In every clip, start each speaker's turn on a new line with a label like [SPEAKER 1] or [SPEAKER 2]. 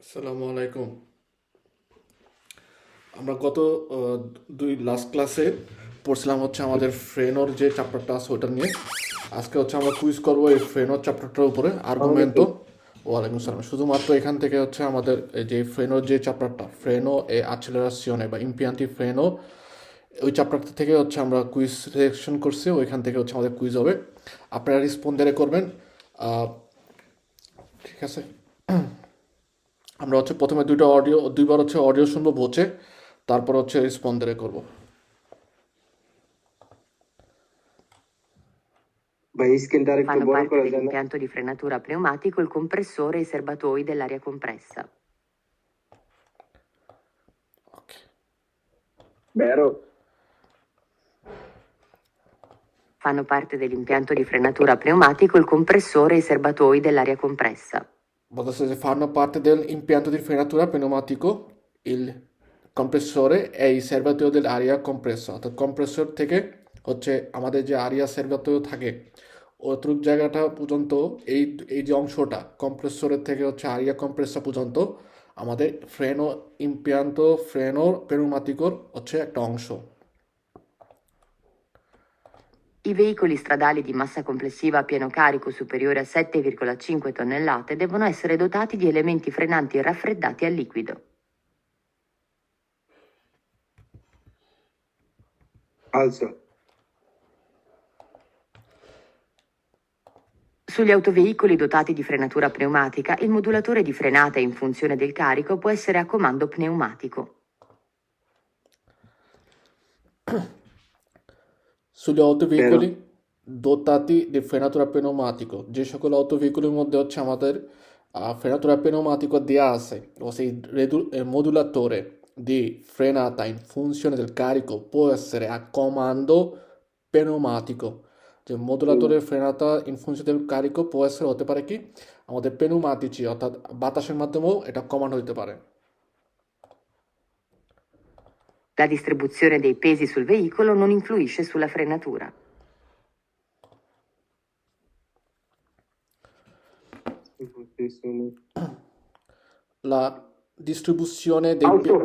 [SPEAKER 1] আসসালামু আলাইকুম। আমরা গত দুই লাস্ট ক্লাসে পড়ছিলাম হচ্ছে আমাদের ফ্রেনোর যে চ্যাপ্টারটা আছে ওটা নিয়ে। আজকে হচ্ছে আমরা কুইজ করবো এই ফ্রেনোর চ্যাপ্টারটার উপরে আর্গুমেন্টো।
[SPEAKER 2] আসসালামাইকুম।
[SPEAKER 1] ওয়ালাইকুম সালাম। শুধুমাত্র এখান থেকে হচ্ছে আমাদের এই যে ফ্রেনোর যে চ্যাপ্টারটা ফ্রেনো এ আক্সেলারাসিওনে বা ইম্পিয়ান্টি ফ্রেনো, ওই চ্যাপ্টারটা থেকে হচ্ছে আমরা কুইজ সিলেকশন করছি। ওইখান থেকে হচ্ছে আমাদের কুইজ হবে, আপনারা রিসপন্ডারে করবেন। আহ, ঠিক আছে। আমরা হচ্ছে প্রথমে দুইবার হচ্ছে অডিও শুনবো ভোচে, তারপর হচ্ছে রিসপন্ডারে করব।
[SPEAKER 2] ভাই স্ক্রিনটা আর একটু
[SPEAKER 3] Fanno
[SPEAKER 2] বড়
[SPEAKER 3] parte
[SPEAKER 2] করা যায় না?
[SPEAKER 3] dell'impianto di frenatura pneumatico il compressore e i serbatoi dell'aria compressa.
[SPEAKER 1] ওকে।
[SPEAKER 2] বেরো।
[SPEAKER 3] Fanno parte dell'impianto di frenatura pneumatico il compressore e i serbatoi dell'aria compressa.
[SPEAKER 1] বলতেছে যে fanno parte dell'impianto di frenatura pneumatico il compressore e il serbatoio dell'aria compressa, অর্থাৎ compressor থেকে হচ্ছে আমাদের যে area সেরবাতোয় থাকে অতটুক জায়গাটা পর্যন্ত, এই এই যে অংশটা কম্প্রেসরের থেকে হচ্ছে আরিয়া কম্প্রেসর পর্যন্ত আমাদের ফ্রেনো পেনুমাতিকোর হচ্ছে একটা অংশ।
[SPEAKER 3] I veicoli stradali di massa complessiva a pieno carico superiore a 7,5 tonnellate devono essere dotati di elementi frenanti raffreddati a liquido.
[SPEAKER 2] Falso.
[SPEAKER 3] Sugli autoveicoli dotati di frenatura pneumatica, il modulatore di frenata in funzione del carico può essere a comando pneumatico.
[SPEAKER 1] Sugli
[SPEAKER 2] বেরো।
[SPEAKER 1] autoveicoli dotati di frenatura pneumatico, যে সকল autoveicoliর মধ্যে হচ্ছে আমাদের frenatura pneumatico দেয়া আছে, o se il modulatore di frenata in funzione del carico può essere a comando pneumatico, যে মডুলাটরের ফ্রেনাতা in funzione del carico può essere হতে পারে কি আমাদের পেনুমাটিচি, অর্থাৎ বাতাসের মাধ্যমেও এটা কমান্ড হতে পারে।
[SPEAKER 3] La distribuzione dei pesi sul veicolo non influisce sulla frenatura.
[SPEAKER 1] La distribuzione dei
[SPEAKER 2] Falso.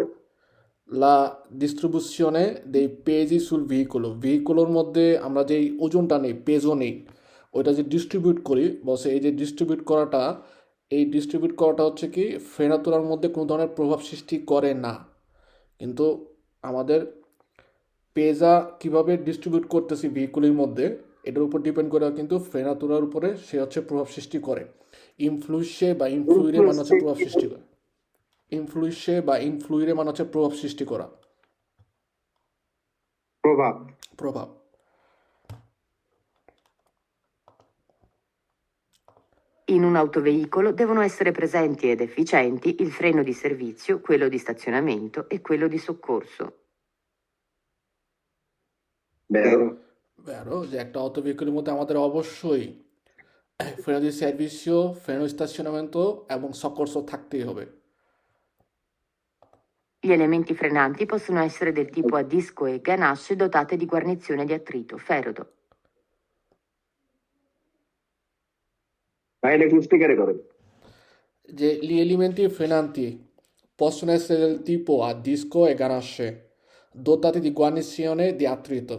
[SPEAKER 1] la distribuzione dei pesi sul veicolo, vehiculoর মধ্যে আমরা যেই ওজনটা নেই, পেজও নেই, ওইটা যে ডিস্ট্রিবিউট করি, বসে এই যে ডিস্ট্রিবিউট করাটা হচ্ছে কি ফ্রেনাতুরার মধ্যে কোনো ধরনের প্রভাব সৃষ্টি করে না। কিন্তু আমাদের পেজা কিভাবে ডিস্ট্রিবিউট করতেছি ভেহিকুলের মধ্যে, এটার উপর ডিপেন্ড করে কিন্তু ফ্রেনাতুরার উপরে সে হচ্ছে প্রভাব সৃষ্টি করে। ইনফ্লুইসে বা ইনফ্লুইরে মানে হচ্ছে প্রভাব সৃষ্টি করে। ইনফ্লুইসে বা ইনফ্লুইরে মানে হচ্ছে প্রভাব সৃষ্টি করা।
[SPEAKER 2] প্রভাব।
[SPEAKER 1] প্রভাব।
[SPEAKER 3] In un autoveicolo devono essere presenti ed efficienti il freno di servizio, quello di stazionamento e quello di soccorso.
[SPEAKER 2] বেরো।
[SPEAKER 1] ভেরো, যে একটা অটো ভেহিকুলের মধ্যে আমাদের অবশ্যই ফ্রেনো দি সার্ভিসিও, ফ্রেনো স্টাশনামেন্টো এবং সকর্সো থাকতেই হবে।
[SPEAKER 3] Gli elementi frenanti possono essere del tipo a disco e ganasce dotate di guarnizione di attrito ferodo.
[SPEAKER 2] ভাই এটা স্পিকারে করো।
[SPEAKER 1] যে gli elementi frenanti possono essere del tipo a disco e ganasce dotati di guarnizione di attrito,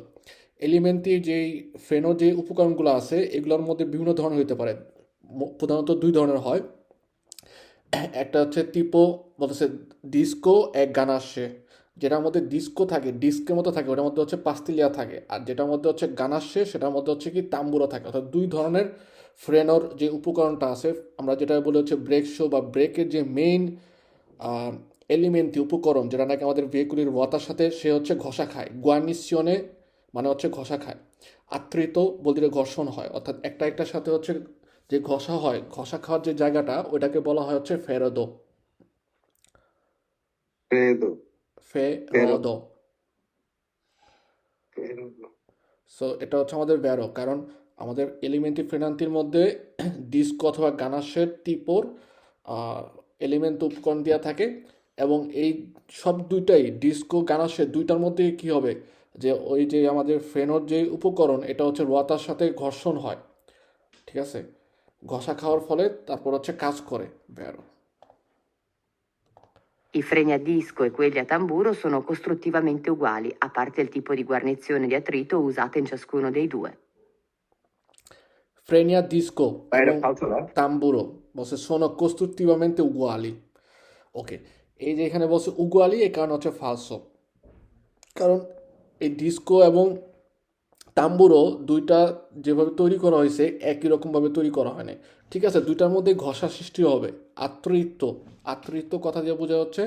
[SPEAKER 1] এলিমেন্টটি যেই ফ্রেনো যে উপকরণগুলো আছে এগুলোর মধ্যে বিভিন্ন ধরনের হতে পারে। প্রধানত দুই ধরনের হয়। একটা হচ্ছে টিপো বলতেছে ডিস্কো এক গানাসে, যেটার মধ্যে ডিস্কো থাকে, ডিস্কের মতো থাকে, ওটার মধ্যে হচ্ছে পাস্তিলিয়া থাকে। আর যেটার মধ্যে হচ্ছে গানাসে সেটার মধ্যে হচ্ছে কি তাম্বুরা থাকে। অর্থাৎ দুই ধরনের ফ্রেনোর যে উপকরণটা আছে, আমরা যেটা বলি হচ্ছে ব্রেক শো বা ব্রেকের যে মেইন এলিমেন্টটি উপকরণ, যেটা নাকি আমাদের ভেহিকুলের ওয়াতার সাথে সে হচ্ছে ঘষা খায়। গুয়ার্নিশনে মানে হচ্ছে ঘষা খায়। আত্রিত বলতে ঘর্ষণ হয়, অর্থাৎ একটা একটার সাথে হচ্ছে যে ঘষা হয়, ঘষা খাওয়ার যে জায়গাটা ওইটাকে বলা হয় হচ্ছে ফেরোদো।
[SPEAKER 2] ফেরো। ফেরো।
[SPEAKER 1] ফেরোদো।
[SPEAKER 2] ফেরো।
[SPEAKER 1] সো এটা হচ্ছে আমাদের ব্যারো, কারণ আমাদের এলিমেন্টি ফ্রেনান্তির মধ্যে ডিস্ক অথবা গানাশের টিপোর এলিমেন্ট উপকরণ দেওয়া থাকে। এবং এই সব দুইটাই ডিস্কো গানাশের দুইটার মধ্যে কি হবে, যে ওই যে আমাদের ফ্রেনোর যে উপকরণ এটা হচ্ছে রোয়াতার সাথে ঘর্ষণ হয়, ঠিক আছে, ঘষা খাওয়ার ফলে তারপর হচ্ছে কাজ করে barrow.
[SPEAKER 3] I freni a disco e quelli a tamburo sono costruttivamente uguali, a parte il tipo di guarnizione di attrito usata in ciascuno dei due.
[SPEAKER 1] freni a disco
[SPEAKER 2] ভাই এটা
[SPEAKER 1] এবং
[SPEAKER 2] ফালতু না?
[SPEAKER 1] তাম্বুরো বলছে sono costruttivamente uguali। ওকে, এই যে এখানে বলছে উগুয়ালি, এই কারণ হচ্ছে ফালসো। কারণ এই ডিস্কো এবং তাম্বুরো দুইটা যেভাবে তৈরি করা হয়েছে একই রকমভাবে তৈরি করা হয়নি। ঠিক আছে, দুইটার মধ্যে ঘষা সৃষ্টি হবে। আত্মৃত্য, আত্মৃত্য কথা দিয়ে বোঝা হচ্ছে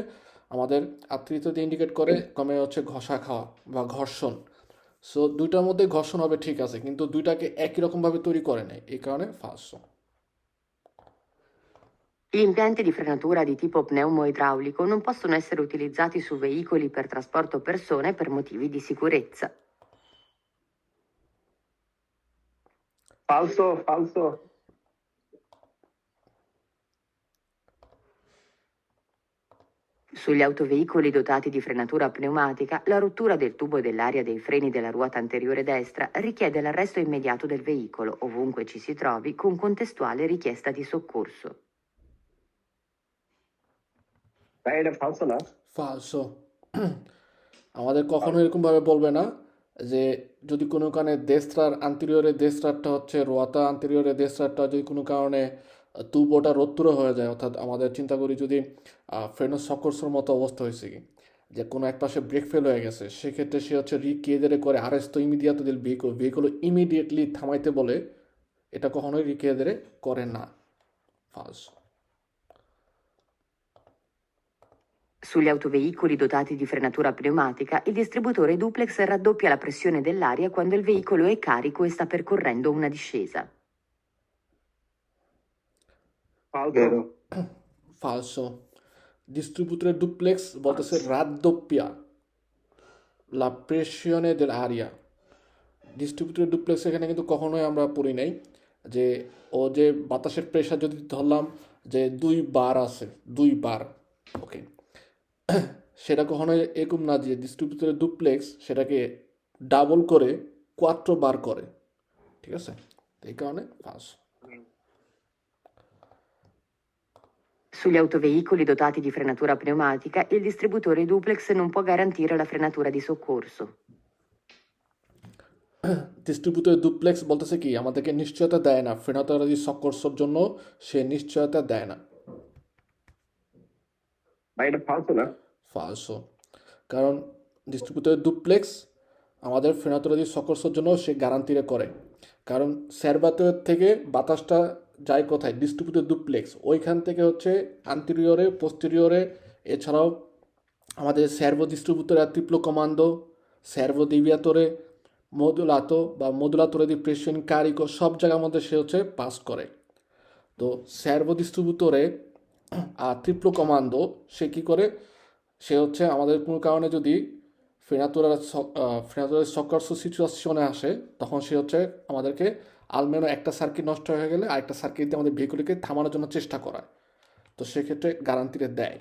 [SPEAKER 1] আমাদের আত্মৃত্য দিয়ে ইন্ডিকেট করে কমে হচ্ছে ঘষা খাওয়া বা ঘর্ষণ। সো দুইটার মধ্যে ঘর্ষণ হবে ঠিক আছে, কিন্তু দুইটাকে একই রকমভাবে তৈরি করে নেয়, এই কারণে ফালসো।
[SPEAKER 3] Gli impianti di frenatura di tipo pneumo-idraulico non possono essere utilizzati su veicoli per trasporto persone per motivi di sicurezza.
[SPEAKER 2] ফালতু ফালতু
[SPEAKER 3] Sugli autoveicoli dotati di frenatura pneumatica, la rottura del tubo dell'aria dei freni della ruota anteriore destra richiede l'arresto immediato del veicolo, ovunque ci si trovi, con contestuale richiesta di soccorso.
[SPEAKER 2] ভাই এটা ফালতু না?
[SPEAKER 1] ফালসো। আমাদের কখনো এরকমভাবে বলবে না যে যদি কোনো কারণে দেস্ত্রার আন্তরিয়রে দেস্ত্রারটা হচ্ছে রোয়াতা আন্তরিয়রে দেস্ত্রারটা যদি কোনো কারণে তুবোটা রত্তুর হয়ে যায়, অর্থাৎ আমাদের চিন্তা করি যদি ফ্রেনো সকর্সর মতো অবস্থা হয়েছে কি যে কোনো এক পাশে ব্রেক ফেল হয়ে গেছে, সেক্ষেত্রে সে হচ্ছে রিকিয়েদারে করে আরেস্তো ইমিডিয়াতো দিল ভেহিকল, ভেহিকল ইমিডিয়েটলি থামাইতে বলে, এটা কখনোই রিকিয়েদারে করে না। ফালসো।
[SPEAKER 3] Sugli autoveicoli dotati di frenatura pneumatica, il distributore duplex raddoppia la pressione dell'aria quando il veicolo è carico e sta percorrendo una discesa.
[SPEAKER 2] ফালতু
[SPEAKER 1] Falso. Distributore duplex বলতেছে raddoppia la pressione dell'aria. Distributor duplex এখানে কিন্তু কখনোই আমরা পড়ি নাই যে ও যে বাতাসের প্রেশার যদি ধরলাম যে 2 বার আছে, 2 বার, ওকে, সেটা কখনোই এরকম না যে ডিস্ট্রিবিউটরের ডুপ্লেক্স সেটাকে ডাবল করে 4 বার করে। ঠিক আছে, এই কারণে ফালসো।
[SPEAKER 3] Sugli autoveicoli dotati di frenatura pneumatica, il distributore duplex non può garantire la frenatura di soccorso.
[SPEAKER 1] Distributor duplex বলতেছে কি আমাদেরকে নিশ্চয়তা দেয় না, ফ্রেনাতারি সকর্সর জন্য সে নিশ্চয়তা দেয় না।
[SPEAKER 2] ভাই এটা ফালতু না?
[SPEAKER 1] ফালসো। কারণ ডিস্ট্রিবিউটর ডুপ্লেক্স আমাদের ফ্রেনাতারি সকর্সর জন্য সে গ্যারান্টিরে করে। কারণ স্যারবাতের থেকে বাতাসটা যায় কোথায়, ডিস্ট্রিবিউটর ডুপ্লেক্স, ওইখান থেকে হচ্ছে আন্টেরিয়রে পোস্টেরিয়রে, এছাড়াও আমাদের স্যারভো ডিস্ট্রিবিউটর ট্রিপ্লো কমান্ডো, স্যারভো ডিভিয়াতরে, মডুলাতো বা মডুলাতরে দি প্রেশন কারিকো, সব জায়গার মধ্যে সে হচ্ছে পাস করে। তো স্যারভো ডিস্ট্রিবিউটরে আর ট্রিপ্লো কমান্ডো সে কী করে, সে হচ্ছে আমাদের কোনো কারণে যদি ফ্রেনাতুরার সকর্স সিচুয়েশনে আসে, তখন সে হচ্ছে আমাদেরকে আলমেনো একটা সার্কিট নষ্ট হয়ে গেলে আরেকটা সার্কিট দিয়ে আমাদের ভেহিকলকে থামানোর জন্য চেষ্টা করায়, তো সেক্ষেত্রে গ্যারান্টিতে দেয়।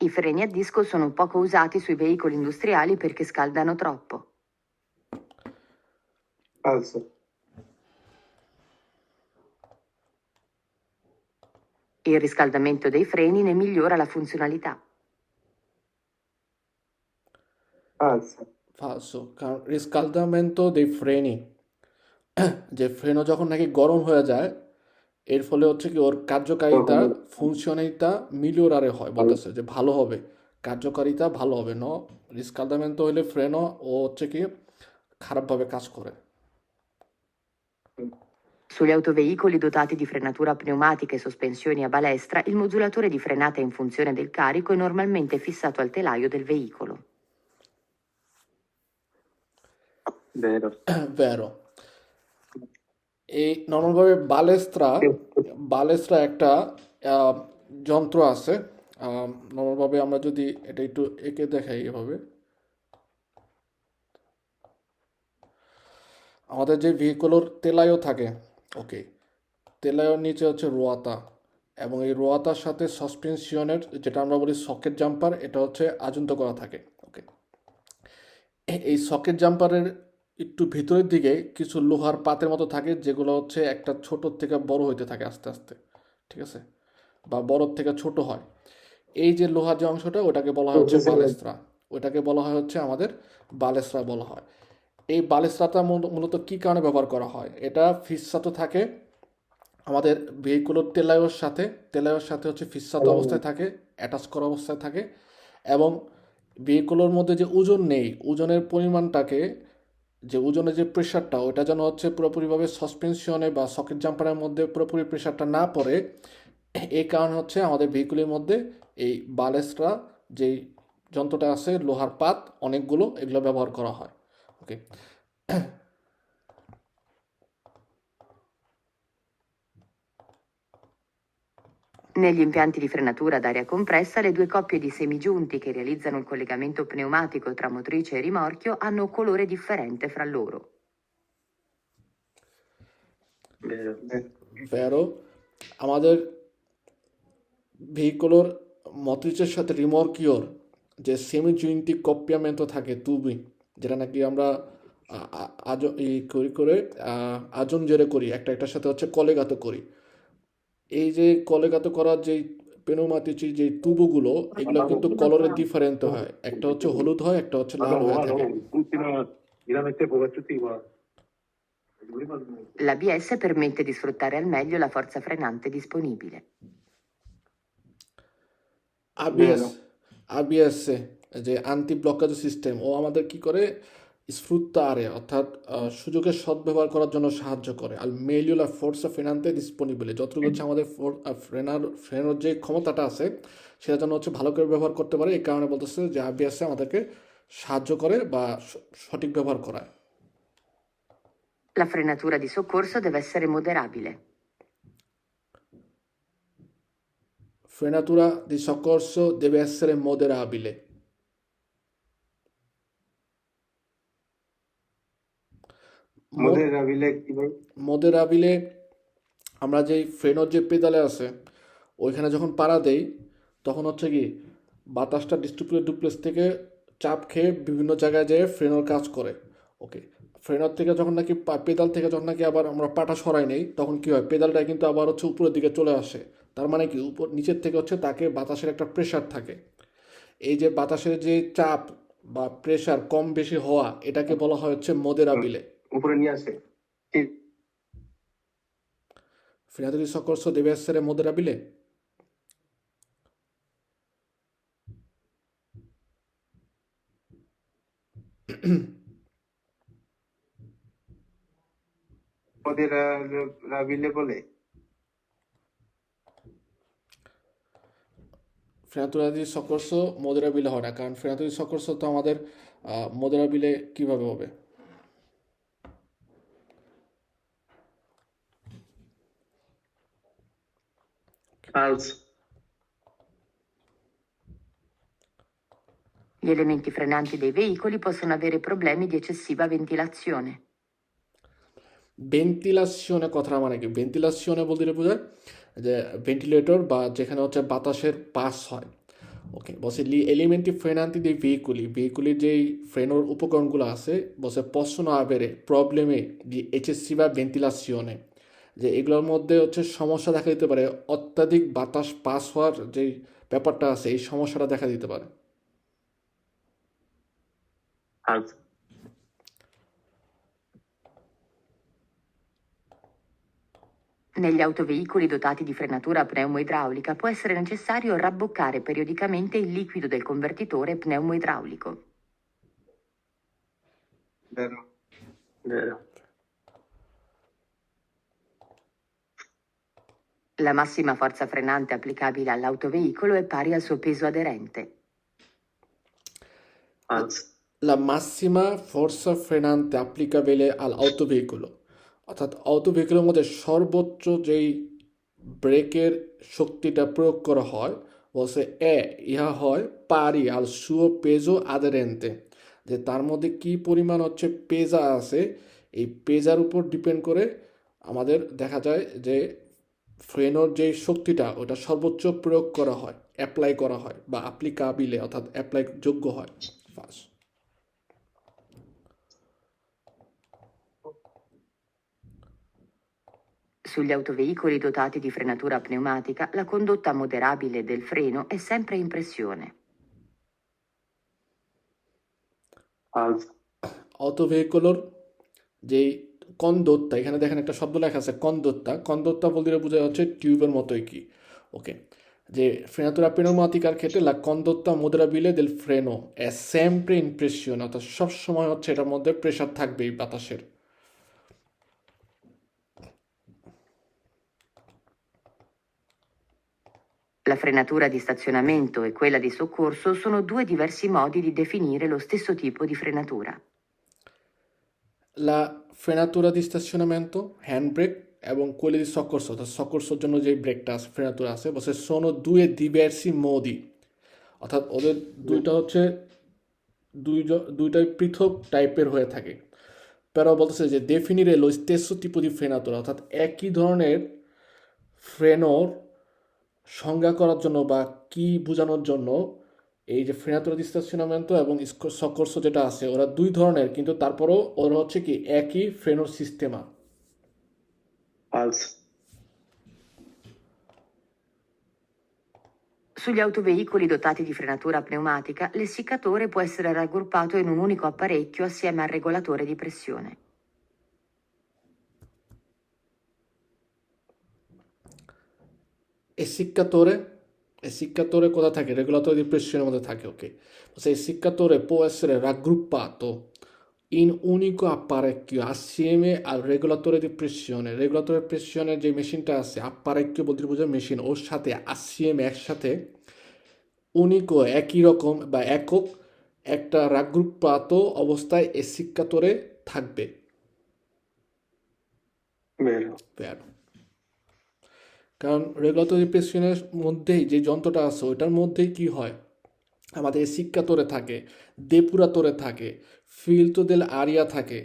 [SPEAKER 3] I freni a disco sono poco usati sui veicoli industriali perché scaldano troppo.
[SPEAKER 2] ফালতু
[SPEAKER 3] Il riscaldamento dei freni ne migliora la funzionalità.
[SPEAKER 2] ফালতু
[SPEAKER 1] ফালসো। কারণ রিস্কালদামেন্টো দে ফ্রেনি, যে ফ্রেনও যখন নাকি গরম হয়ে যায় এর ফলে হচ্ছে কি ওর কার্যকারিতা ফুংশনালিতা মিলিওরারে হয়, বলতেছে যে ভালো হবে, কার্যকারিতা ভালো হবে। রিস্কালদামেন্টো হলে ফ্রেনও ও হচ্ছে কি খারাপভাবে কাজ করে।
[SPEAKER 3] Sugli autoveicoli dotati di frenatura pneumatica e sospensioni a balestra, il modulatore di frenata in funzione del carico è normalmente fissato al telaio del veicolo.
[SPEAKER 2] Vero.
[SPEAKER 1] ভেরো। এই নর্মালভাবে বালেস্ট্রা একটা যন্ত্র আছে। নর্মালভাবে আমরা যদি এটা একটু এঁকে দেখাই, এভাবে আমাদের যে ভেহিকলের তেলায়ও থাকে, ওকে, তেলায়র নিচে হচ্ছে রোয়াতা, এবং এই রোয়াতার সাথে সাসপেনশনের যেটা আমরা বলি সকেট জাম্পার, এটা হচ্ছে আজন্ত করা থাকে। ওকে, এই সকেট জাম্পারের একটু ভিতরের দিকে কিছু লোহার পাতের মতো থাকে যেগুলো হচ্ছে একটা ছোট থেকে বড় হইতে থাকে আস্তে আস্তে, ঠিক আছে, বা বড় থেকে ছোট হয়। এই যে লোহার যে অংশটা ওটাকে বলা হয় হচ্ছে বালেস্ত্রা, ওটাকে বলা হয় হচ্ছে আমাদের বালেস্ত্রা বলা হয়। এই বালেস্ত্রাটা মূলত কী কারণে ব্যবহার করা হয়, এটা ফিসসাত থাকে আমাদের ভেহিকুলোর তেলাইয়ের সাথে হচ্ছে ফিসসাত অবস্থায় থাকে, অ্যাটাচ করা অবস্থায় থাকে, এবং ভেহিকুলোর মধ্যে যে ওজন নেই ওজনের পরিমাণটাকে, যে ওজনের যে প্রেশারটা ওটা যেন হচ্ছে পুরোপুরিভাবে সাসপেনশনে বা সকেট জাম্পারের মধ্যে পুরোপুরি প্রেশারটা না পড়ে, এই কারণে হচ্ছে আমাদের ভেহিকুলের মধ্যে এই বালেস্ট্রা যেই যন্ত্রটা আছে লোহার পাত অনেকগুলো এগুলো ব্যবহার করা হয়। ওকে,
[SPEAKER 3] Negli impianti di frenatura ad aria compressa, le due coppie di semigiunti che realizzano il collegamento pneumatico tra motrice e rimorchio hanno colore differente fra loro.
[SPEAKER 2] Vero.
[SPEAKER 1] ভেরো আমাদের ভেহিকুলোর মটরিচের সাথে রিমর্কিওর যে সেমি জুইন্টি কপিয়ামেন্ট থাকে তুবি, যেটা নাকি আমরা আজ এই করে আজন জেরে করি, একটার সাথে হচ্ছে কলেগাতো করি। এই যে কলেগাত করার যেই পেনোমাতিচি যে তুবুগুলো এগুলো কিন্তু কালারের ডিফারেন্ট হয়, একটা হচ্ছে হলুদ হয় একটা হচ্ছে লাল হয়ে থাকে।
[SPEAKER 3] L'ABS permette di sfruttare al meglio la forza frenante disponibile.
[SPEAKER 1] আবিএস আবিএস যে আন্টি ব্লকাজ সিস্টেম ও আমাদের কি করে স্ফুত্তারে অর্থাৎ সুযোগের সদ্ব্যবহার করার জন্য সাহায্য করে। আর মেলিওলা ফোর্সা ফ্রেনান্তে ডিসপোনিবল, যতটুকু হচ্ছে আমাদের ফ্রেনার যে ক্ষমতাটা আছে সেটা যেন হচ্ছে ভালো করে ব্যবহার করতে পারে, এই কারণে বলতেছে যে আবিএস আমাদেরকে সাহায্য করে বা সঠিক ব্যবহার করায়।
[SPEAKER 3] La frenatura di soccorso deve essere moderabile.
[SPEAKER 1] Frenatura di soccorso deve essere moderabile. মদেরাবিলে আমরা যেই ফ্রেনোর যে পেদালে আছে ওইখানে যখন পাড়া দেই তখন হচ্ছে কি বাতাসটা ডুপ্লেস থেকে চাপ খেয়ে বিভিন্ন জায়গায় যেয়ে ফ্রেনোর কাজ করে। ওকে, ফ্রেনোর থেকে যখন নাকি পেদাল থেকে যখন নাকি আবার আমরা পাটা সরাই নেই তখন কি হয়, পেদালটা কিন্তু আবার হচ্ছে উপরের দিকে চলে আসে। তার মানে কি নিচের থেকে হচ্ছে তাকে বাতাসের একটা প্রেশার থাকে, এই যে বাতাসের যে চাপ বা প্রেশার কম বেশি হওয়া এটাকে বলা হয় হচ্ছে মদেরাবিলে।
[SPEAKER 2] উপরে নিয়ে আসে।
[SPEAKER 1] Frenatura di soccorso deve essere moderabile.
[SPEAKER 2] moderabile বলে
[SPEAKER 1] ফ্রেনাতুরা দি সকর্স moderabile হয় না, কারণ ফ্রেনাতুরা দি সকর্স তো আমাদের moderabile কিভাবে হবে?
[SPEAKER 2] false.
[SPEAKER 3] Gli elementi frenanti dei veicoli possono avere problemi di eccessiva ventilazione.
[SPEAKER 1] ভেন্টিলেশনে কথাটা মানে কি, ভেন্টিলেশনে বলতে বোঝায় যে ভেন্টিলেটর বা যেখানে হচ্ছে বাতাসের পাস হয়। ওকে, বসে লি এলিমেন্টি ফ্রেনান্তি dei ভেহিকুলির যেই ফ্রেনোর উপকরণগুলো আছে বসে possono avere problemi di eccessiva ventilazione, যে এগুলোর মধ্যে হচ্ছে সমস্যা দেখা দিতে পারে, অত্যাধিক বাতাস পাস হওয়ার যেই ব্যাপারটা আছে এই সমস্যাটা দেখা দিতে পারে।
[SPEAKER 2] false.
[SPEAKER 3] Negli autoveicoli dotati di frenatura pneumoidraulica può essere necessario rabboccare periodicamente il liquido del convertitore pneumoidraulico.
[SPEAKER 2] Vero. Vero.
[SPEAKER 3] La massima forza frenante applicabile all'autoveicolo è pari al suo peso aderente.
[SPEAKER 2] False.
[SPEAKER 1] La massima forza frenante applicabile all'autoveicolo, অর্থাৎ অটোভেহিকুলের মধ্যে সর্বোচ্চ যেই ব্রেকের শক্তিটা প্রয়োগ করা হয় বলছে ইহা হয় পারি আল সুও পেজো আদেরেন্তে, যে তার মধ্যে কি পরিমাণ হচ্ছে পেজা আছে এই পেজার উপর ডিপেন্ড করে আমাদের দেখা যায় যে ফ্রেনোর যে শক্তিটা ওটা সর্বোচ্চ প্রয়োগ করা হয়, অ্যাপ্লাই করা হয় বা অ্যাপ্লিকাবিলে অর্থাৎ অ্যাপ্লাই যোগ্য হয়। First
[SPEAKER 3] Sugli autoveicoli dotati di frenatura pneumatica, la condotta moderabile del freno è sempre in pressione.
[SPEAKER 2] falso,
[SPEAKER 1] অটোভেহিকলর যেই কন্দোত্তা, এখানে দেখেন একটা শব্দ লেখা আছে কন্দোত্তা, কন্দোত্তা বলতে বোঝা যাচ্ছে টিউবের মতোই কি, ওকে, যে frenatura pneumatica ক্ষেত্রে la condotta moderabile del freno è sempre in pressione, অর্থাৎ সবসময় হচ্ছে এটার মধ্যে প্রেশার থাকবেই বাতাসের।
[SPEAKER 3] La frenatura di stazionamento e quella di soccorso sono due diversi modi di definire lo stesso tipo di frenatura.
[SPEAKER 1] La frenatura di stazionamento, handbrake, এবং quelli di soccorso, অর্থাৎ সক্কর্সের জন্য যে ব্রেকটা আছে ফ্রেনাতুরা আছে বলছে sono due diversi modi, অর্থাৎ ওদের দুইটা হচ্ছে দুইটাই পৃথক টাইপের হয়ে থাকে। però বলতেছে যে definire lo stesso tipo di frenatura, অর্থাৎ একই ধরনের ফ্রেনোর সংজ্ঞা করার জন্য বা কি বোঝানোর জন্য এই যে frenatura di stazionamento এবং soccorso যেটা আছে ওরা দুই ধরনের, কিন্তু তারপরও ওরা হচ্ছে কি একই ফ্রেনোর সিস্টেমা।
[SPEAKER 2] falso,
[SPEAKER 3] Sugli autoveicoli dotati di frenatura pneumatica, l'essiccatore può essere raggruppato in un unico apparecchio assieme al regolatore di pressione.
[SPEAKER 1] Essiccatore cosa থাকে? Regolatore di pressione মধ্যে থাকে, ok. Se essiccatore può essere raggruppato in unico apparecchio assieme al regolatore di pressione. Regolatore di pressione যে মেশিনটা আছে, apparecchio বলতে বোঝায় machine, ওর সাথে assieme একসাথে unico একই রকম বা একক একটা রাগ্রুপ্পাতো অবস্থায় এসিক্কাতরে থাকবে।
[SPEAKER 2] vero,
[SPEAKER 1] Vero. কারণ রেগুলেটরি প্রেসিশনের মধ্যেই যে যন্ত্রটা আছে ওইটার মধ্যেই কি হয়, আমাদের এসিক্কাতরে থাকে, depuratore থাকে, filtro dell'aria থাকে।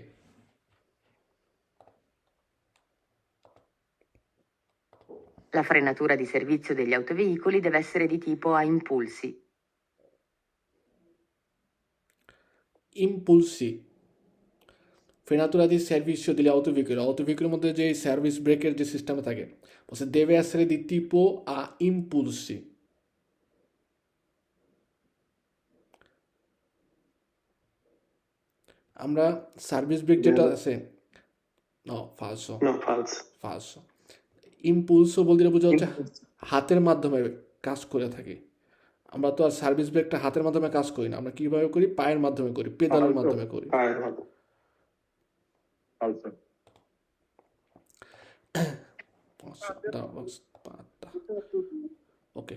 [SPEAKER 3] La frenatura di servizio degli autoveicoli deve essere di tipo a impulsi.
[SPEAKER 1] Impulsi, frenatura di servizio degli autoveicoli, autoveicoli মধ্যে যে সার্ভিস ব্রেকের যে সিস্টেম থাকে বলছে deve essere di tipo a impulsi। আমরা সার্ভিস ব্রেক যেটা
[SPEAKER 2] vero,
[SPEAKER 1] আছে, no, falso,
[SPEAKER 2] no, falso,
[SPEAKER 1] falso। ইম্পুলসো বলতে বোঝা হচ্ছে
[SPEAKER 2] impulso,
[SPEAKER 1] হাতের মাধ্যমে কাজ করে থাকি। আমরা তো আর সার্ভিস ব্রেকটা হাতের মাধ্যমে কাজ করি না, আমরা কিভাবে করি, পায়ের মাধ্যমে করি, পেডালের
[SPEAKER 2] falso,
[SPEAKER 1] মাধ্যমে করি।
[SPEAKER 2] falso,
[SPEAKER 1] Ok.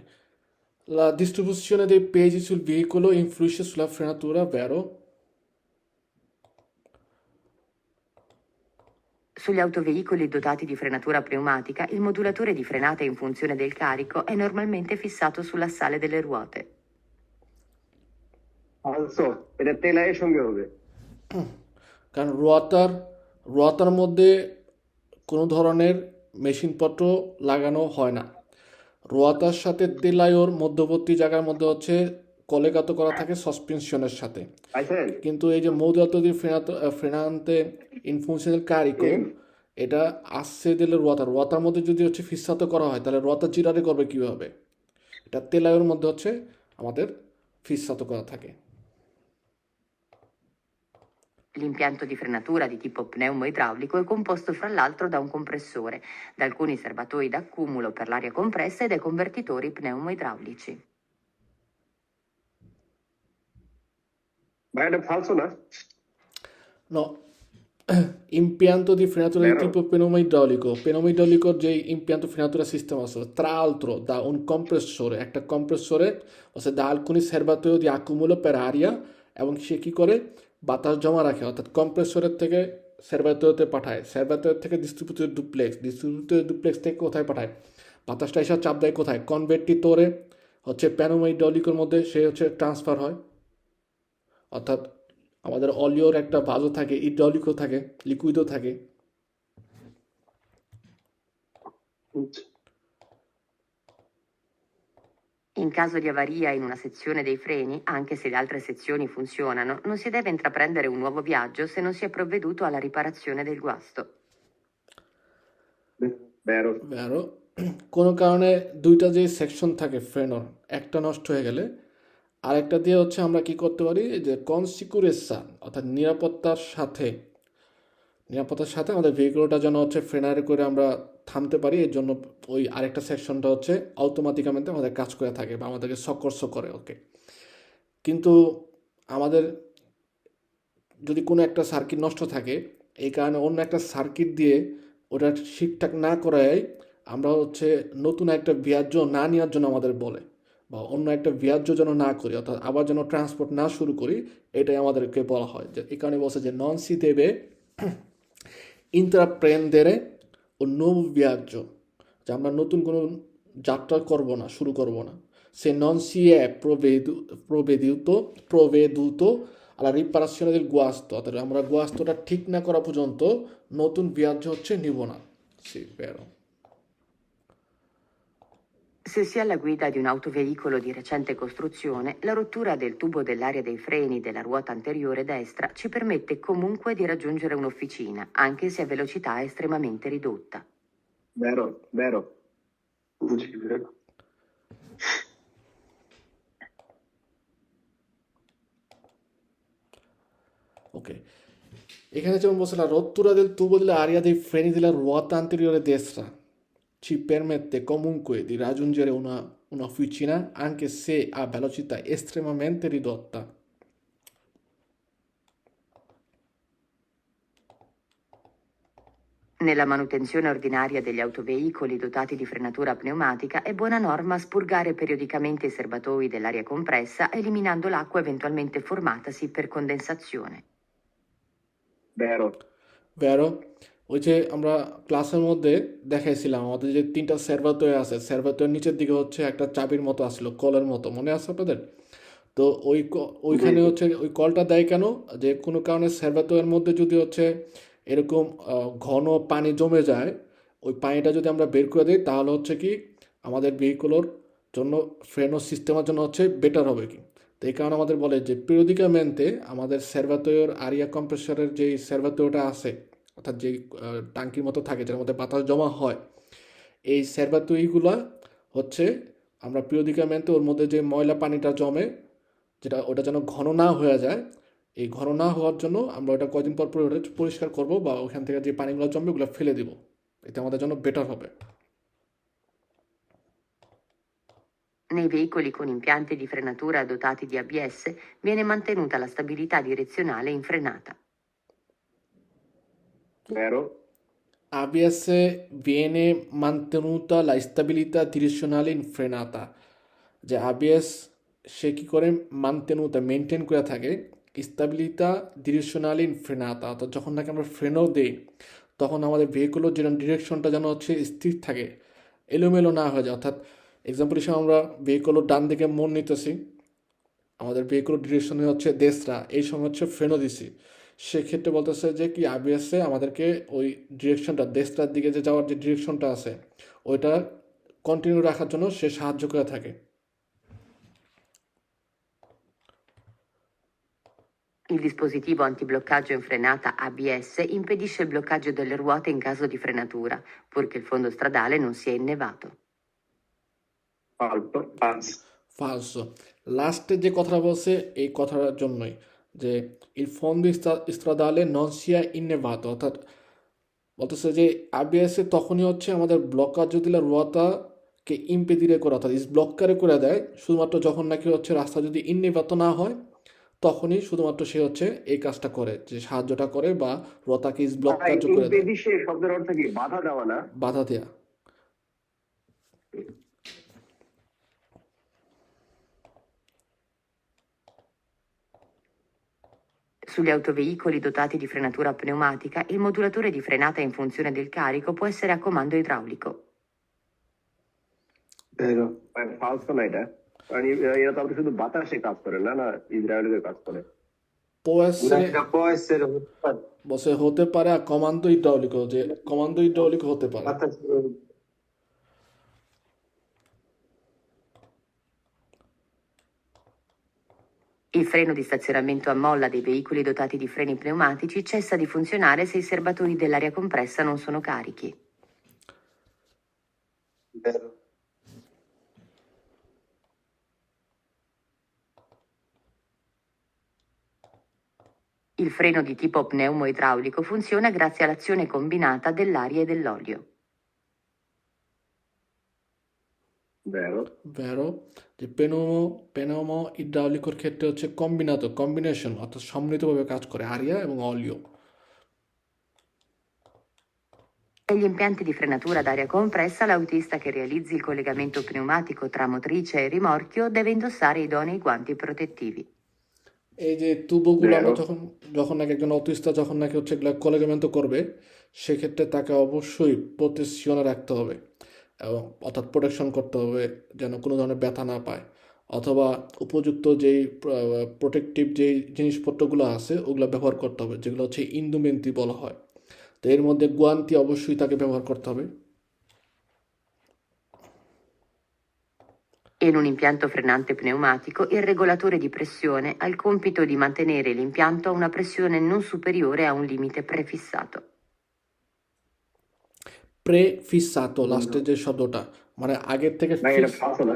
[SPEAKER 1] La distribuzione dei pesi sul veicolo influisce sulla frenatura, vero?
[SPEAKER 3] Sugli autoveicoli dotati di frenatura pneumatica, il modulatore di frenata in funzione del carico è normalmente fissato sull'assale delle ruote.
[SPEAKER 2] falso, এটা তেলায়ের সঙ্গে হবে,
[SPEAKER 1] কারণ রোয়াতার মধ্যে কোনো ধরনের মেশিনপত্র লাগানো হয় না। রোয়াতার সাথে তেলায়োর মধ্যবর্তী জায়গার মধ্যে হচ্ছে কলেগাতো করা থাকে সাসপেনশনের সাথে।
[SPEAKER 2] পাইছেন?
[SPEAKER 1] কিন্তু এই যে মৌদাতো di frenante in funzione del carico, এটা আসছে দিলে রোয়াতার মধ্যে যদি হচ্ছে ফিসাতো করা হয় তাহলে রোয়াতা জিরারে করবে কিভাবে? এটা তেলায়োর মধ্যে হচ্ছে আমাদের ফিসাতো করা থাকে।
[SPEAKER 3] L'impianto di frenatura di tipo pneumo-idraulico è composto fra l'altro da un compressore, da alcuni serbatoi d'accumulo per l'aria compressa e dai convertitori pneumo-idraulici.
[SPEAKER 2] ভাই এটা falso না?
[SPEAKER 1] No, impianto di frenatura di
[SPEAKER 2] Vero.
[SPEAKER 1] tipo pneumo-idraulico যে impianto frenatura sistema আছে, tra l'altro da un compressore, একটা কম্প্রেসরে আছে, da alcuni serbatoio di accumulo per aria, এবং সে কি করে বাতাস জমা রাখে, অর্থাৎ কম্প্রেসরের থেকে সেরবাতোতে পাঠায়, সেরবাতোর থেকে ডিস্ট্রিবিউটর ডুপ্লেক্স থেকে কোথায় পাঠায়, বাতাসটা এসে চাপ দেয় কোথায়, কনভার্টিটরে হচ্ছে প্যানোমাইডলিকের মধ্যে সে হচ্ছে ট্রান্সফার হয়। অর্থাৎ আমাদের অলিওর একটা ভাজও থাকে, ইড্রলিকও থাকে, লিকুইডও থাকে।
[SPEAKER 3] In caso di avaria in una sezione dei freni, anche se le altre sezioni funzionano, non si deve intraprendere un nuovo viaggio se non si è provveduto alla riparazione del guasto.
[SPEAKER 2] vero,
[SPEAKER 1] ভেরো কোনো কারণে দুইটা যে section থাকে ফ্রেনোর একটা নষ্ট হয়ে গেলে আরেকটা দিয়ে হচ্ছে আমরা কি করতে পারি যে কনসিকুরেশন অর্থাৎ নিরাপত্তার সাথে আমাদের ভেহিকলটা যেন হচ্ছে ফ্রেনারে করে আমরা থামতে পারি এর জন্য ওই আরেকটা সেকশনটা হচ্ছে অটোমেটিকভাবে আমাদের কাজ করে থাকে বা আমাদেরকে সকর্ষ করে ওকে কিন্তু আমাদের যদি কোনো একটা সার্কিট নষ্ট থাকে এই কারণে অন্য একটা সার্কিট দিয়ে ওটা ঠিকঠাক না করায় আমরা হচ্ছে নতুন একটা বিয়ার্য না নেওয়ার জন্য আমাদের বলে বা অন্য একটা বিয়ার্য যেন না করি অর্থাৎ আবার যেন ট্রান্সপোর্ট না শুরু করি এটাই আমাদেরকে বলা হয় যে এই কারণে বলছে যে নন সি দেবে intraprendere un nuovo viaggio যে আমরা নতুন কোনো যাত্রা করব না শুরু করব না se non si è provveduto alla riparazione del guasto অর্থাৎ আমরা গুয়াস্তটা ঠিক না করা পর্যন্ত নতুন viaggio হচ্ছে নিব না sì vero
[SPEAKER 3] Se si è alla guida di un autoveicolo di recente costruzione, la rottura del tubo dell'aria dei freni della ruota anteriore destra ci permette comunque di raggiungere un'officina, anche se a velocità estremamente ridotta.
[SPEAKER 2] vero, vero. Sì, vero.
[SPEAKER 1] ok এখানে যেমন বলছে la rottura del tubo dell'aria dei freni della ruota anteriore destra ci permette comunque di raggiungere una officina anche se a velocità estremamente ridotta.
[SPEAKER 3] Nella manutenzione ordinaria degli autoveicoli dotati di frenatura pneumatica è buona norma spurgare periodicamente i serbatoi dell'aria compressa, eliminando l'acqua eventualmente formatasi per condensazione.
[SPEAKER 2] Vero.
[SPEAKER 1] Vero? ওই যে আমরা ক্লাসের মধ্যে দেখাইছিলাম আমাদের যে তিনটা সার্ভাতয় আছে সার্ভাতয়ের নিচের দিকে হচ্ছে একটা চাবির মতো আসলো কলের মতো মনে আছে আপনাদের তো ওইখানে
[SPEAKER 2] জি।
[SPEAKER 1] হচ্ছে ওই কলটা দেয় কেন যে কোনো কারণে সার্ভাতয়ের মধ্যে যদি হচ্ছে এরকম ঘন পানি জমে যায় ওই পানিটা যদি আমরা বের করে দিই তাহলে হচ্ছে কি আমাদের ভেহিকুলোর জন্য ফ্রেনো সিস্টেমের জন্য হচ্ছে বেটার হবে কি তো এই কারণে আমাদের বলে যে পিরিয়ডিকামেন্টে আমাদের সার্ভাতয়ের আরিয়া কম্প্রেসরের যেই সার্ভাতয়টা আছে অর্থাৎ যে টাঙ্কির মতো থাকে যার মধ্যে বাতাস জমা হয় এই সার্ভাতয়গুলা হচ্ছে আমরা পিরিয়ডিকামেন্টে ওর মধ্যে যে ময়লা পানিটা জমে যেটা ওটা যেন ঘন না হয়ে যায় এই ঘন না হওয়ার জন্য আমরা ওটা কয়দিন পর পর ওটা পরিষ্কার করব বা ওখান থেকে যে পানিগুলো জমবে ওগুলো ফেলে দিব এতে আমাদের জন্য বেটার হবে
[SPEAKER 3] Nei veicoli con impianti di frenatura dotati di ABS viene mantenuta la stabilità direzionale in frenata.
[SPEAKER 2] Vero.
[SPEAKER 1] ABS viene mantenuta la stabilità direzionale in frenata যে ABS সে কি করে mantenuta মেনটেন করে থাকে স্টাবিলিটা ডিরেকশনালি ইন ফ্রেনাতা অর্থাৎ যখন নাকি আমরা ফ্রেনও দিই তখন আমাদের ভেহিকুলোর যেন ডিরেকশনটা যেন হচ্ছে স্থির থাকে এলোমেলো না হয়ে যায় অর্থাৎ এক্সাম্পল হিসেবে আমরা ভেহিকুলোর ডান দিকে মোড় নিতেছি আমাদের ভেহিকুলোর ডিরেকশনে হচ্ছে দেশরা এই সময় হচ্ছে ফ্রেনও দিছি সেক্ষেত্রে বলতেছে যে কি আবিএসে আমাদেরকে ওই ডিরেকশনটা দেশটার দিকে যে যাওয়ার যে ডিরেকশনটা আছে ওইটা কন্টিনিউ রাখার জন্য সে সাহায্য করে থাকে
[SPEAKER 3] Il dispositivo antibloccaggio in frenata ABS impedisce il bloccaggio delle ruote in caso di frenatura, purché il fondo stradale non sia innevato.
[SPEAKER 2] Falso.
[SPEAKER 1] ফালসো লাস্টে যে কথা বলছে এই কথাটার জন্যই যে il fondo stradale non sia innevato অর্থাৎ বলতেছে যে আবিএসে তখনই হচ্ছে আমাদের ব্লকার যদি রুয়াটাকে ইম্পেডিরে করে অর্থাৎ ব্লকারে করে দেয় শুধুমাত্র যখন নাকি হচ্ছে রাস্তা যদি ইননিভাত না হয় তখনই শুধুমাত্র সে হচ্ছে এই কাজটা করে যে সাহায্যটা করে বা রতাকে ব্লক কার্য করে দেয়
[SPEAKER 2] ইম্পেডিশে শব্দের অর্থ কি বাধা দেওয়া না
[SPEAKER 1] বাধা দেয়া
[SPEAKER 3] Sugli autoveicoli dotati di frenatura pneumatica, il modulatore di frenata in funzione del carico può essere a comando idraulico.
[SPEAKER 2] ফালসো না এটা কারণ এরা তো আপনি শুধু বাতাসে কাজ করে না না ইসরায়েলের কাজ করে
[SPEAKER 4] può essere
[SPEAKER 1] বসে হতে পারে আর কমান্ডো ইড্রাউলিকও যে কমান্ডো ইড্রাউলিকও হতে পারে
[SPEAKER 3] Il freno di stazionamento a molla dei veicoli dotati di freni pneumatici cessa di funzionare se i serbatoi dell'aria compressa non sono carichi.
[SPEAKER 4] vero.
[SPEAKER 3] Il freno di tipo pneumo-idraulico funziona grazie all'azione combinata dell'aria e dell'olio.
[SPEAKER 2] Vero.
[SPEAKER 1] vero যে পেনোমো ইড্রাউলিকর ক্ষেত্রে হচ্ছে combination অর্থাৎ সম্মিলিতভাবে কাজ করে area এবং অলিও।
[SPEAKER 3] Negli impianti di frenatura ad aria compressa, l'autista che realizzi il collegamento pneumatico tra motrice e rimorchio deve indossare idonei guanti protettivi.
[SPEAKER 1] এই যে তুবোগুলো আমরা
[SPEAKER 2] Vero.
[SPEAKER 1] যখন নাকি একজন অটিস্টটা যখন নাকি হচ্ছে এগুলো কলিগামেন্ট করবে, সেক্ষেত্রে তাকে অবশ্যই প্রোটেকশনে রাখতে হবে এবং অর্থাৎ প্রোটেকশন করতে হবে যেন কোনো ধরনের ব্যথা না পায়, অথবা উপযুক্ত যেই প্রোটেকটিভ যেই জিনিসপত্রগুলো আছে ওগুলো ব্যবহার করতে হবে, যেগুলো হচ্ছে ইন্দুমেন্তি বলা হয়। তো এর মধ্যে গুয়ান্তি অবশ্যই তাকে ব্যবহার করতে হবে।
[SPEAKER 3] In un impianto frenante pneumatico, il regolatore di pressione ha il compito di mantenere l'impianto a una pressione non superiore a un limite prefissato.
[SPEAKER 1] প্রেফিসাতো লাস্টের যে শব্দটা, মানে আগের থেকে
[SPEAKER 2] না, এটা ফালতু না।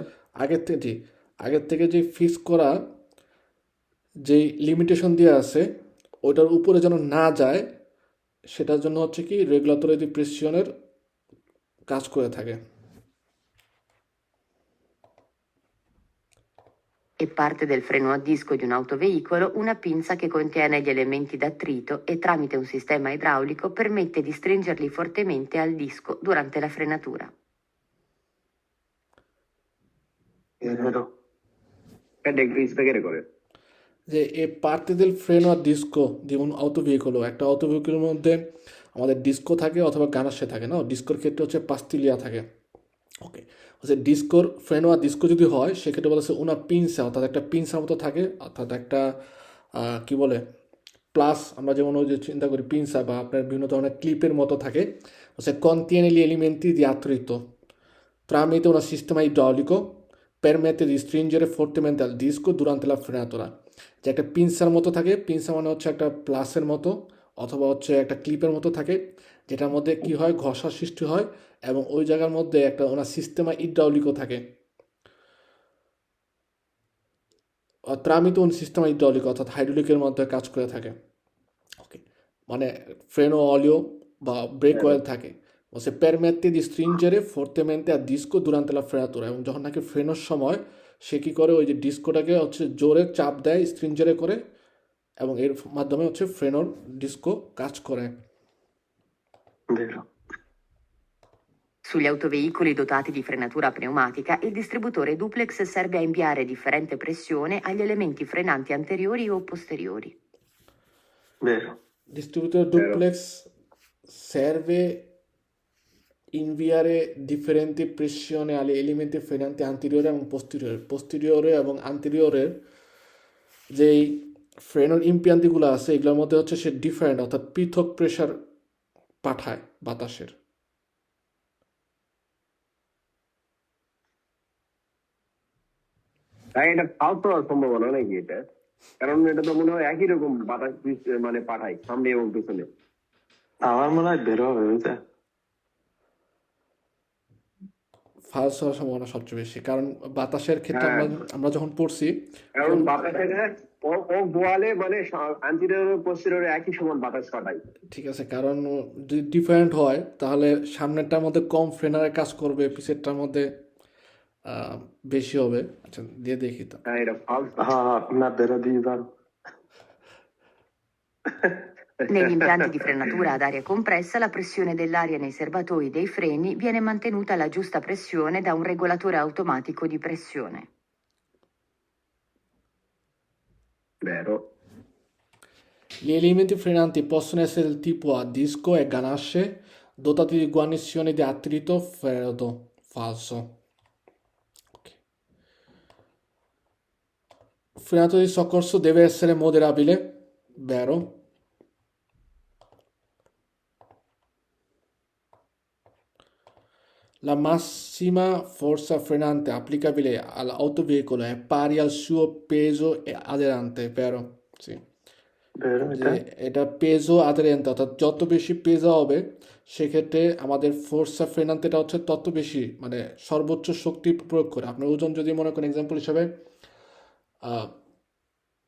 [SPEAKER 1] আগের থেকে যে ফিক্স করা যেই লিমিটেশন দেওয়া আছে ওটার উপরে যেন না যায়, সেটার জন্য হচ্ছে কি রেগুলেটরি দি প্রেসিশনের কাজ করে থাকে।
[SPEAKER 3] È parte del freno a disco di un autoveicolo una pinza che contiene gli elementi d'attrito e tramite un sistema idraulico permette di stringerli fortemente al disco durante la frenatura.
[SPEAKER 4] Vero.
[SPEAKER 2] এটা একটু স্পেকারে করে।
[SPEAKER 1] যে এ পার্তে del freno a disco di un autoveicolo, একটা অটোভেহিকলের মধ্যে আমাদের disco থাকে অথবা গানাশে থাকে না, ডিস্কোর ক্ষেত্রে হচ্ছে পাস্তিলিয়া থাকে। ওকে, হচ্ছে ডিস্কোর ফ্রেনো আর ডিস্কো যদি হয় সেক্ষেত্রে বলা হচ্ছে উনা পিনসা, অর্থাৎ একটা পিনসার মতো থাকে, অর্থাৎ একটা কি বলে প্লাস আমরা যেমন ওই যে চিন্তা করি পিনসা বা আপনার বিভিন্ন ধরনের ক্লিপের মতো থাকে, হচ্ছে contiene gli elementi di attrito tramite un sistema idraulico permette di stringere fortemente al disco durante la frenatura। যে একটা পিনসার মতো থাকে, পিনসা মানে হচ্ছে একটা প্লাসের মতো অথবা হচ্ছে একটা ক্লিপের মতো থাকে, যেটার মধ্যে কি হয় ঘষার সৃষ্টি হয় এবং ওই জায়গার মধ্যে একটা ওনার সিস্টেমা ইড্রাউলিকও থাকে। ট্রামিতো সিস্টেমা ইড্রাউলিক অর্থাৎ হাইড্রোলিকের মধ্যে কাজ করে থাকে। ওকে, মানে ফ্রেনো অলিও বা ব্রেক অয়েল থাকে। বলছে permette di stringere fortemente a disco durante la frenatura, এবং যখন নাকি ফ্রেনোর সময় সে কী করে ওই যে ডিস্কোটাকে হচ্ছে জোরে চাপ দেয় স্ট্রিঞ্জারে করে, এবং এর মাধ্যমে হচ্ছে ফ্রেনোর ডিস্কো কাজ করে।
[SPEAKER 4] Vero.
[SPEAKER 3] Sugli autoveicoli dotati di frenatura pneumatica, il distributore duplex serve a inviare differente pressione agli elementi frenanti anteriori o posteriori.
[SPEAKER 4] Vero.
[SPEAKER 1] Distributore duplex serve inviare differenti pressioni agli elementi frenanti anteriore এবং posteriore এবং anteriore যেই ফ্রেনোর ইম্পিয়ান্তিগুলো আছে এগুলোর মধ্যে হচ্ছে সে different অর্থাৎ পৃথক pressure পাঠায় বাতাসের।
[SPEAKER 2] তাই এটা ফালতু হওয়ার সম্ভাবনা নাকি এটা? কারণ এটা তো মনে হয় একই রকম বাতাস মানে পাঠায় সামনে এবং পিছনে।
[SPEAKER 4] আমার মনে হয় বেরো হবে, বুঝলে?
[SPEAKER 1] ফালস হওয়ার সম্ভাবনা সবচেয়ে বেশি, কারণ বাতাসের ক্ষেত্রে আমরা যখন পড়ছি
[SPEAKER 2] কারণ বাতাসের ও গোয়ালে মানে আন্টিরিয়র পোস্টেরিয়র একই সমান বাতাস পাঠায়।
[SPEAKER 1] ঠিক আছে, কারণ যদি ডিফারেন্ট হয় তাহলে সামনেরটার মধ্যে কম ফ্রেনারে কাজ করবে, পিছেরটার মধ্যে বেশি হবে। আচ্ছা দিয়ে দেখি তো।
[SPEAKER 2] হ্যাঁ এটা ফালতু।
[SPEAKER 4] হ্যাঁ না বেরো দিয়ে দাও।
[SPEAKER 3] Negli impianti di frenatura ad aria compressa, la pressione dell'aria nei serbatoi dei freni viene mantenuta alla giusta pressione da un regolatore automatico di pressione.
[SPEAKER 2] Vero.
[SPEAKER 1] Gli elementi frenanti possono essere del tipo a disco e ganasce dotati di guarnizioni di attrito freddo. Falso. Okay. Il frenato di soccorso deve essere moderabile. Vero. La massima forza frenante applicabile all'autoveicolo è pari al suo peso aderente, vero? Sì.
[SPEAKER 4] vero?
[SPEAKER 1] যে এটা পেজো আদেরেন্তে, অর্থাৎ যত বেশি Payza হবে সেক্ষেত্রে আমাদের forza ফ্রেনান্তেটা হচ্ছে তত বেশি মানে সর্বোচ্চ শক্তি প্রয়োগ করে। আপনার ওজন যদি মনে করেন এক্সাম্পল হিসাবে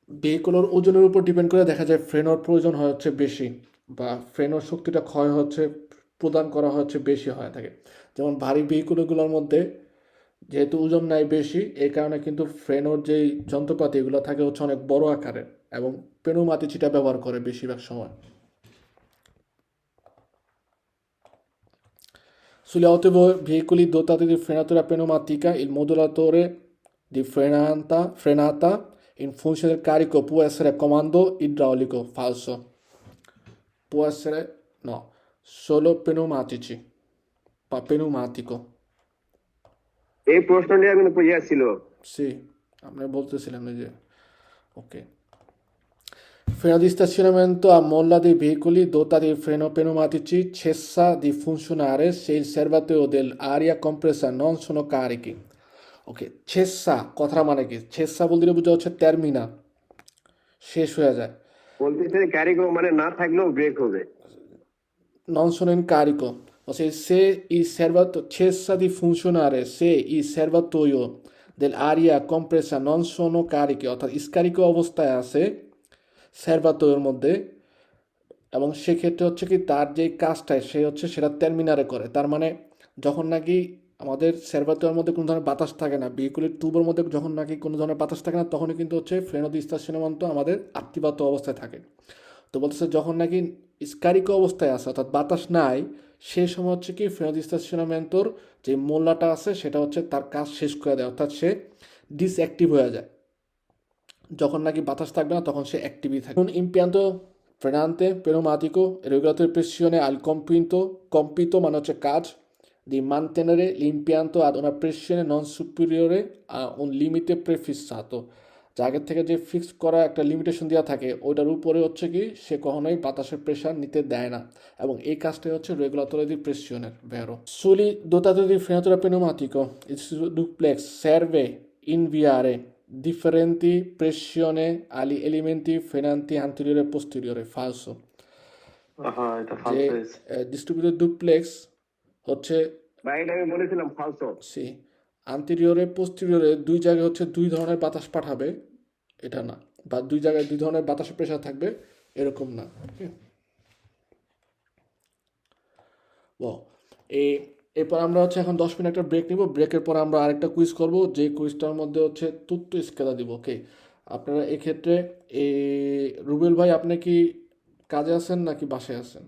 [SPEAKER 1] ভেহিকলের ওজনের উপর ডিপেন্ড করে দেখা যায় ফ্রেনোর প্রয়োজন হয় হচ্ছে বেশি, বা ফ্রেনোর শক্তিটা ক্ষয় হচ্ছে প্রদান করা হচ্ছে বেশি হয়ে থাকে। যেমন ভারী ভেহিকলগুলোর মধ্যে যেহেতু ওজন নাই বেশি, এই কারণে কিন্তু ফ্রেনোর যেই যন্ত্রপাতি এগুলো থাকে হচ্ছে অনেক বড় আকারের, এবং পেনুমাতিচিটা ব্যবহার করে বেশিরভাগ সময়। Sugli autoveicoli dotati di frenatura pneumatica, il modulatore di frenata in funzione del carico può essere a comando idraulico. Falso. Può essere, no, solo pneumatici, pneumatico.
[SPEAKER 2] এই প্রশ্নটি কিন্তু পড়িয়াছিল।
[SPEAKER 1] Sì, আপনি বলতেছিলেন ওই যে ok. Freno di stazionamento a molla dei veicoli dotati di freno pneumatici cessa di funzionare se il serbatoio dell'aria compressa non sono carichi. Ok, cessa কথাটা মানে কি? cessa বলতে বোঝা হচ্ছে termina, শেষ হয়ে যায়।
[SPEAKER 2] বলতেছে ক্যারিগো মানে না থাকলেও ব্রেক হবে।
[SPEAKER 1] Non sono in carico. Ossia, se il serbatoio cessa di funzionare, se il serbatoio dell'aria compressa non sono carichi, অর্থাৎ স্কারিক অবস্থায় আছে সার্ভাটোয়ের মধ্যে, এবং সেক্ষেত্রে হচ্ছে কি তার যে কাজটা সে হচ্ছে সেটা টার্মিনারে করে। তার মানে যখন নাকি আমাদের সার্ভাটোয়ের মধ্যে কোনো ধরনের বাতাস থাকে না, ভেহিকুলের টিউবের মধ্যে যখন নাকি কোনো ধরনের বাতাস থাকে না, তখনই কিন্তু হচ্ছে ফ্রেনো দি স্টাসিওনামেন্টো আমাদের আক্টিভাতো অবস্থায় থাকে। তো বলতেছে যখন নাকি স্কারিক অবস্থায় আছে অর্থাৎ বাতাস নাই, সেই সময় হচ্ছে কি ফ্রেনো দি স্টাসিওনামেন্টোর যে মোল্লাটা আছে সেটা হচ্ছে তার কাজ শেষ করে দেয়, অর্থাৎ সে ডিসঅ্যাক্টিভ হয়ে যায়। যখন নাকি বাতাস থাকবে না তখন সে অ্যাক্টিভই থাকে। Un impianto frenante pneumatico regolatore di pressione al compito মানে হচ্ছে কাজ di mantenere l'impianto ad una pressione non superiore a un limite prefissato, যা আগের থেকে যে ফিক্স করা একটা লিমিটেশন দেওয়া থাকে ওইটার উপরে হচ্ছে কি সে কখনোই বাতাসের প্রেশার নিতে দেয় না, এবং এই কাজটাই হচ্ছে রেগুলাতore di pressione, vero? Suli dotati di frenatura pneumatico, il duplex serve inviare differenti pressione agli elementi frenanti anteriore e posteriore. Falso.
[SPEAKER 4] এটা
[SPEAKER 1] যে
[SPEAKER 4] falso.
[SPEAKER 1] ডিস্ট্রিবিউটেড ডুপ্লেক্স হচ্ছে
[SPEAKER 2] বা এটা আমি বলেছিলাম ফালসো।
[SPEAKER 1] সি আন্টেরিয়রে পোস্টেরিয়রে দুই জায়গায় হচ্ছে দুই ধরনের বাতাস পাঠাবে, এটা না, বা দুই জায়গায় দুই ধরনের বাতাসের প্রেশার থাকবে এরকম না। এই এরপর আমরা হচ্ছে এখন 10 মিনিট একটা ব্রেক নিব, ব্রেকের পর আমরা আরেকটা কুইজ করব, যে কুইজটার মধ্যে হচ্ছে তুত্তু স্কেলা দিব। ওকে, আপনারা এক্ষেত্রে এই রুবেল ভাই আপনি কি কাজে আছেন নাকি বাসায় আছেন?